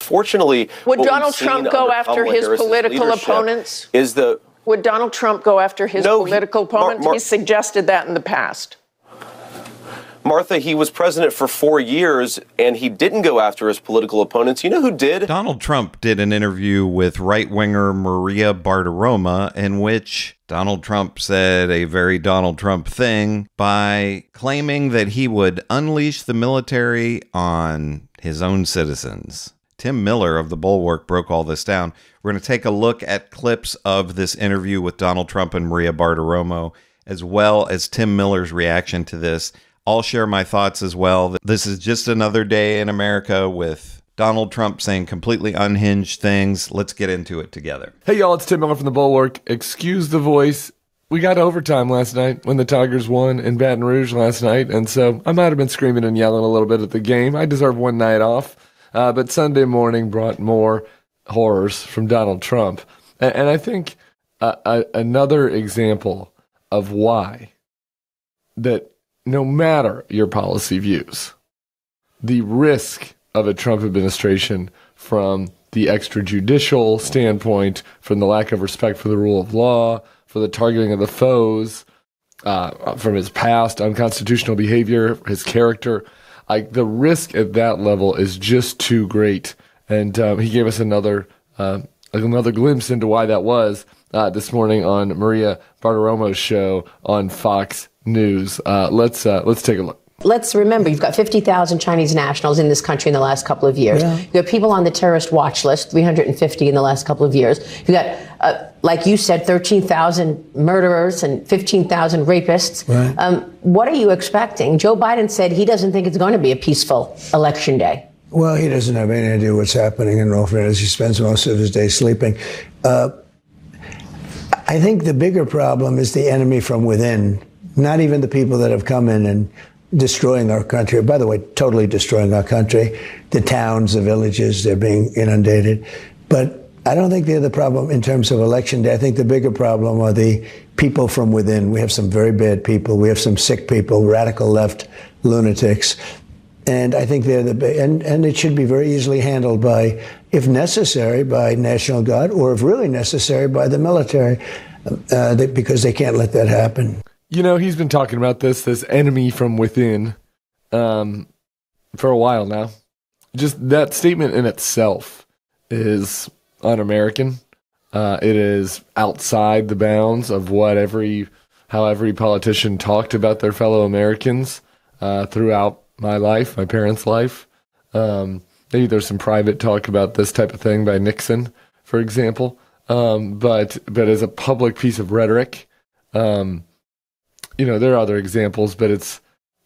Unfortunately, would Donald Trump go after his political opponents? Would Donald Trump go after his political opponents? He suggested that in the past. Martha, he was president for 4 years, and he didn't go after his political opponents. You know who did? Donald Trump did an interview with right-winger Maria Bartiromo in which Donald Trump said a very Donald Trump thing by claiming that he would unleash the military on his own citizens. Tim Miller of The Bulwark broke all this down. We're going to take a look at clips of this interview with Donald Trump and Maria Bartiromo, as well as Tim Miller's reaction to this. I'll share my thoughts as well. This is just another day in America with Donald Trump saying completely unhinged things. Let's get into it together. Hey, y'all, it's Tim Miller from The Bulwark. Excuse the voice. We got overtime last night when the Tigers won in Baton Rouge last night, and so I might have been screaming and yelling a little bit at the game. I deserve one night off, but Sunday morning brought more horrors from Donald Trump. And I think another example of why that no matter your policy views, the risk of a Trump administration from the extrajudicial standpoint, from the lack of respect for the rule of law, for the targeting of the foes, from his past unconstitutional behavior, his character, the risk at that level is just too great. And he gave us another glimpse into why that was this morning on Maria Bartiromo's show on Fox News. Let's take a look. Let's remember, you've got 50,000 Chinese nationals in this country in the last couple of years. Yeah. You have people on the terrorist watch list, 350 in the last couple of years. You've got, like you said, 13,000 murderers and 15,000 rapists. Right. What are you expecting? Joe Biden said he doesn't think it's going to be a peaceful election day. Well, he doesn't have any idea what's happening in all fairness. He spends most of his day sleeping. I think the bigger problem is the enemy from within, not even the people that have come in and destroying our country. By the way, totally destroying our country. The towns, the villages, they're being inundated. But I don't think they're the problem in terms of election day. I think the bigger problem are the people from within. We have some very bad people. We have some sick people, radical left lunatics. And I think they're and it should be very easily handled by, if necessary, by National Guard, or if really necessary, by the military, because they can't let that happen. You know, he's been talking about this enemy from within, for a while now. Just that statement in itself is un-American. It is outside the bounds of how every politician talked about their fellow Americans throughout my life, my parents' life. Maybe there's some private talk about this type of thing by Nixon, for example. But as a public piece of rhetoric, there are other examples, but it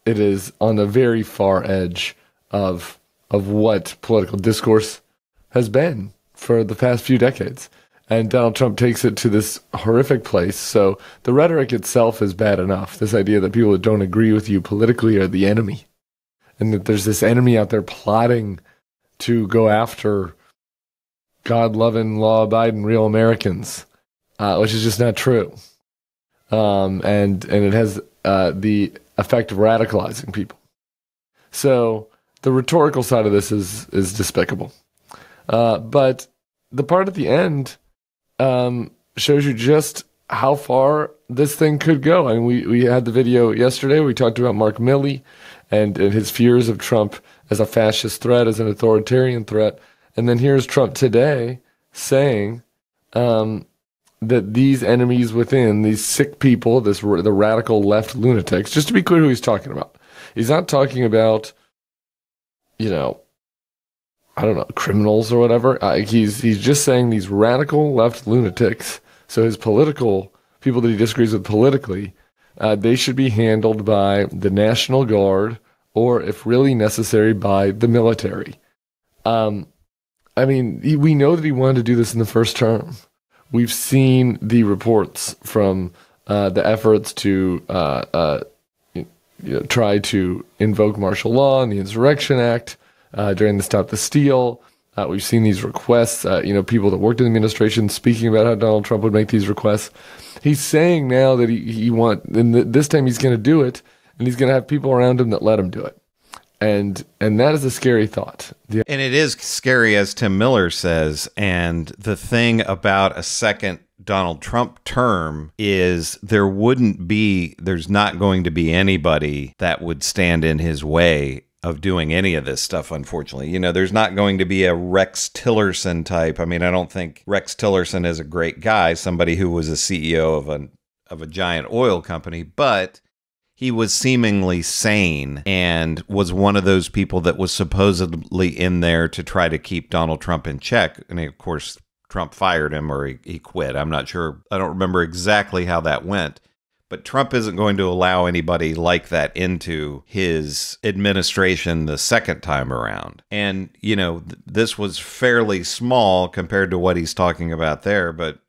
is on the very far edge of what political discourse has been for the past few decades. And Donald Trump takes it to this horrific place. So the rhetoric itself is bad enough. This idea that people that don't agree with you politically are the enemy, and that there's this enemy out there plotting to go after God-loving, law-abiding, real Americans, which is just not true. And it has the effect of radicalizing people. So the rhetorical side of this is despicable. But the part at the end shows you just how far this thing could go. I mean, we had the video yesterday. We talked about Mark Milley and his fears of Trump as a fascist threat, as an authoritarian threat. And then here's Trump today saying that these enemies within, these sick people, the radical left lunatics, just to be clear who he's talking about. He's not talking about, criminals or whatever. He's just saying these radical left lunatics. So his political, people that he disagrees with politically, they should be handled by the National Guard, or if really necessary, by the military. We know that he wanted to do this in the first term. We've seen the reports from the efforts to try to invoke martial law and the Insurrection Act during the Stop the Steal. We've seen these requests, people that worked in the administration speaking about how Donald Trump would make these requests. He's saying now that and this time he's going to do it, and he's going to have people around him that let him do it. And that is a scary thought. And it is scary, as Tim Miller says. And the thing about a second Donald Trump term is there's not going to be anybody that would stand in his way of doing any of this stuff, unfortunately. You know, there's not going to be a Rex Tillerson type. I mean, I don't think Rex Tillerson is a great guy, somebody who was a CEO of a giant oil company, but he was seemingly sane and was one of those people that was supposedly in there to try to keep Donald Trump in check. And of course, Trump fired him, or he quit. I'm not sure. I don't remember exactly how that went. But Trump isn't going to allow anybody like that into his administration the second time around. And, you know, this was fairly small compared to what he's talking about there, but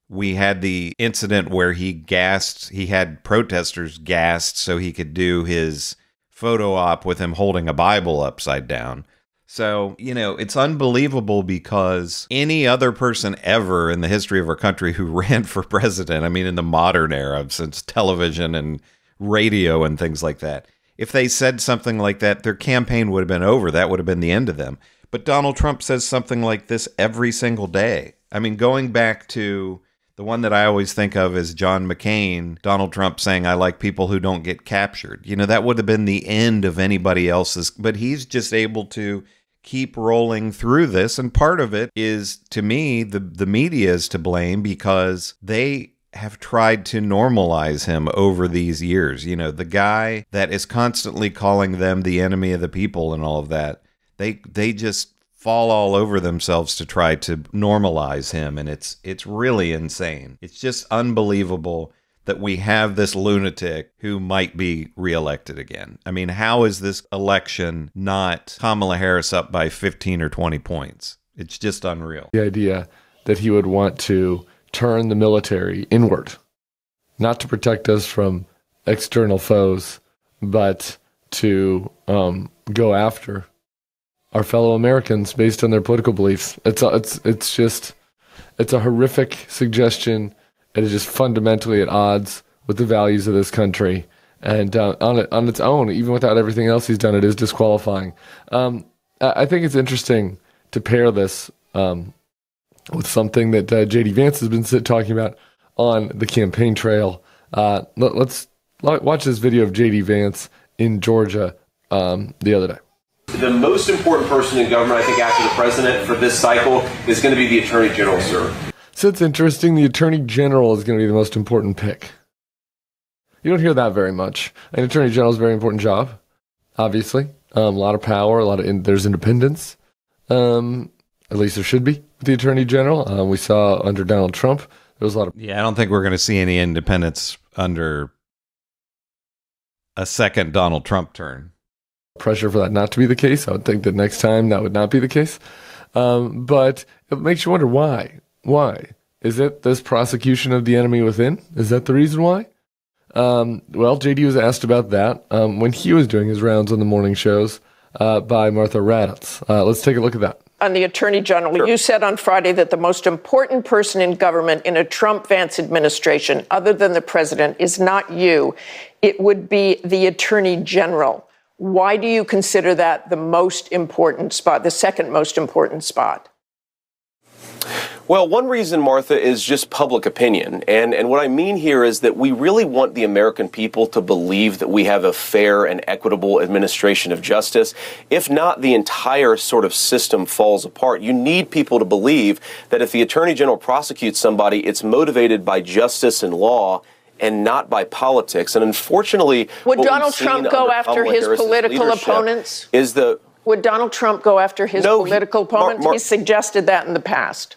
we had the incident where he had protesters gassed so he could do his photo op with him holding a Bible upside down. So, you know, it's unbelievable because any other person ever in the history of our country who ran for president, I mean, in the modern era, since television and radio and things like that, if they said something like that, their campaign would have been over. That would have been the end of them. But Donald Trump says something like this every single day. I mean, going back to the one that I always think of is John McCain, Donald Trump saying, "I like people who don't get captured." You know, that would have been the end of anybody else's, but he's just able to keep rolling through this. And part of it is, to me, the media is to blame because they have tried to normalize him over these years. You know, the guy that is constantly calling them the enemy of the people and all of that, they just fall all over themselves to try to normalize him, and it's really insane. It's just unbelievable that we have this lunatic who might be reelected again. I mean, how is this election not Kamala Harris up by 15 or 20 points? It's just unreal. The idea that he would want to turn the military inward, not to protect us from external foes, but to go after our fellow Americans based on their political beliefs. It's a horrific suggestion. It is just fundamentally at odds with the values of this country. And on its own, even without everything else he's done, it is disqualifying. I think it's interesting to pair this with something that J.D. Vance has been talking about on the campaign trail. Let's watch this video of J.D. Vance in Georgia the other day. The most important person in government, I think, after the president for this cycle is going to be the Attorney General, sir. So it's interesting. The Attorney General is going to be the most important pick. You don't hear that very much. An Attorney General is a very important job, obviously. A lot of power, there's independence. At least there should be with the Attorney General. We saw under Donald Trump, there was a lot of... Yeah, I don't think we're going to see any independence under a second Donald Trump turn. Pressure for that not to be the case. I would think that next time that would not be the case. But it makes you wonder why. Why? Is it this prosecution of the enemy within? Is that the reason why? Well, JD was asked about that when he was doing his rounds on the morning shows by Martha Raddatz. Let's take a look at that. On the Attorney General, sure. You said on Friday that the most important person in government in a Trump-Vance administration, other than the president, is not you. It would be the Attorney General. Why do you consider that the most important spot, the second most important spot? Well, one reason, Martha, is just public opinion. And what I mean here is that we really want the American people to believe that we have a fair and equitable administration of justice. If not, the entire sort of system falls apart. You need people to believe that if the Attorney General prosecutes somebody, it's motivated by justice and law and not by politics. And unfortunately, would Donald Trump go after his political opponents? Would Donald Trump go after his political opponents? He suggested that in the past.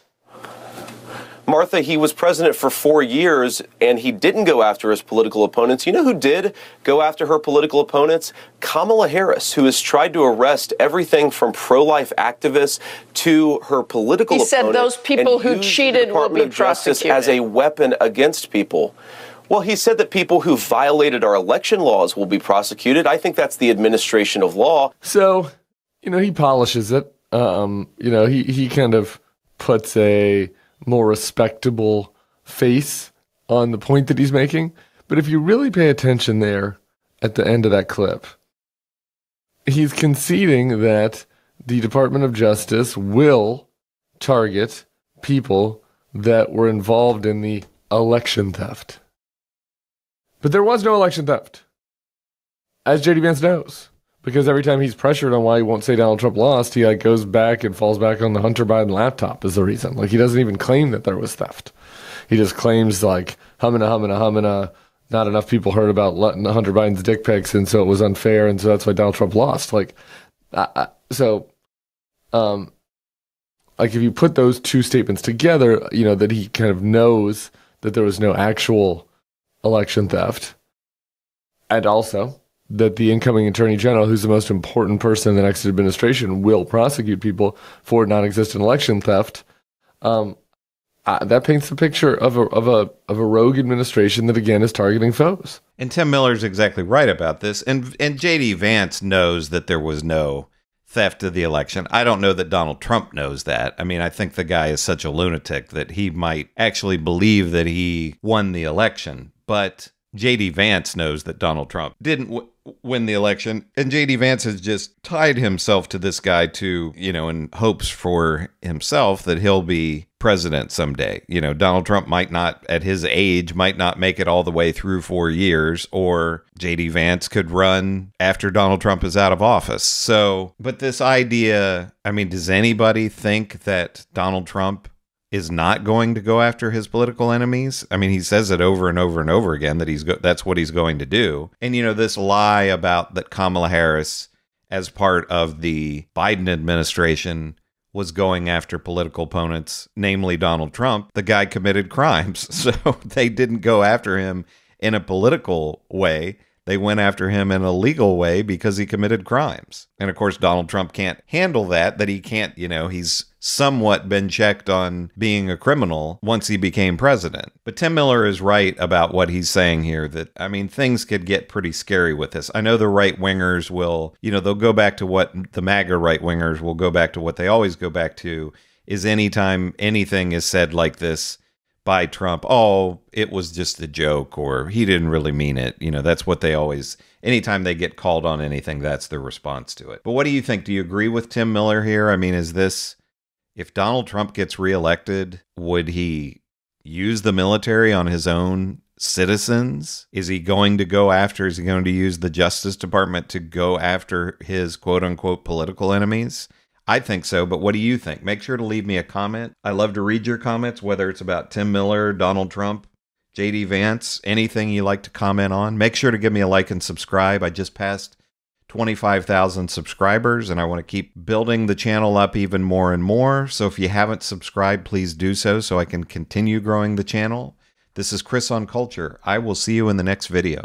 Martha, he was president for 4 years, and he didn't go after his political opponents. You know who did go after her political opponents? Kamala Harris, who has tried to arrest everything from pro-life activists to her political opponents. He said those people who cheated will be prosecuted as a weapon against people. Well, he said that people who violated our election laws will be prosecuted. I think that's the administration of law. So, he polishes it. He kind of puts a more respectable face on the point that he's making. But if you really pay attention there at the end of that clip, he's conceding that the Department of Justice will target people that were involved in the election theft. But there was no election theft, as J.D. Vance knows, because every time he's pressured on why he won't say Donald Trump lost, he like goes back and falls back on the Hunter Biden laptop as the reason. Like, he doesn't even claim that there was theft. He just claims like, humana, not enough people heard about Hunter Biden's dick pics, and so it was unfair, and so that's why Donald Trump lost. Like, like if you put those two statements together, you know, that he kind of knows that there was no actual election theft, and also that the incoming attorney general, who's the most important person in the next administration, will prosecute people for non-existent election theft. That paints the picture of a rogue administration that again is targeting foes. And Tim Miller's exactly right about this. And J.D. Vance knows that there was no theft of the election. I don't know that Donald Trump knows that. I mean, I think the guy is such a lunatic that he might actually believe that he won the election. But J.D. Vance knows that Donald Trump didn't win the election. And J.D. Vance has just tied himself to this guy to, you know, in hopes for himself that he'll be president someday. You know, Donald Trump might not, at his age, might not make it all the way through 4 years, or J.D. Vance could run after Donald Trump is out of office. So, but this idea, I mean, does anybody think that Donald Trump is not going to go after his political enemies? I mean, he says it over and over and over again that that's what he's going to do. And, you know, this lie about that Kamala Harris, as part of the Biden administration, was going after political opponents, namely Donald Trump, the guy committed crimes. So they didn't go after him in a political way. They went after him in a legal way because he committed crimes. And of course, Donald Trump can't handle that he can't, you know, he's somewhat been checked on being a criminal once he became president. But Tim Miller is right about what he's saying here, that, I mean, things could get pretty scary with this. I know the right-wingers will, you know, they'll go back to what the MAGA right-wingers will go back to what they always go back to, is anytime anything is said like this by Trump, oh, it was just a joke, or he didn't really mean it. You know, that's what they always, anytime they get called on anything, that's their response to it. But what do you think? Do you agree with Tim Miller here? I mean, is this, if Donald Trump gets reelected, would he use the military on his own citizens? Is he going to use the Justice Department to go after his quote unquote political enemies? I think so, but what do you think? Make sure to leave me a comment. I love to read your comments, whether it's about Tim Miller, Donald Trump, J.D. Vance, anything you like to comment on. Make sure to give me a like and subscribe. I just passed 25,000 subscribers, and I want to keep building the channel up even more and more. So if you haven't subscribed, please do so I can continue growing the channel. This is Chris on Culture. I will see you in the next video.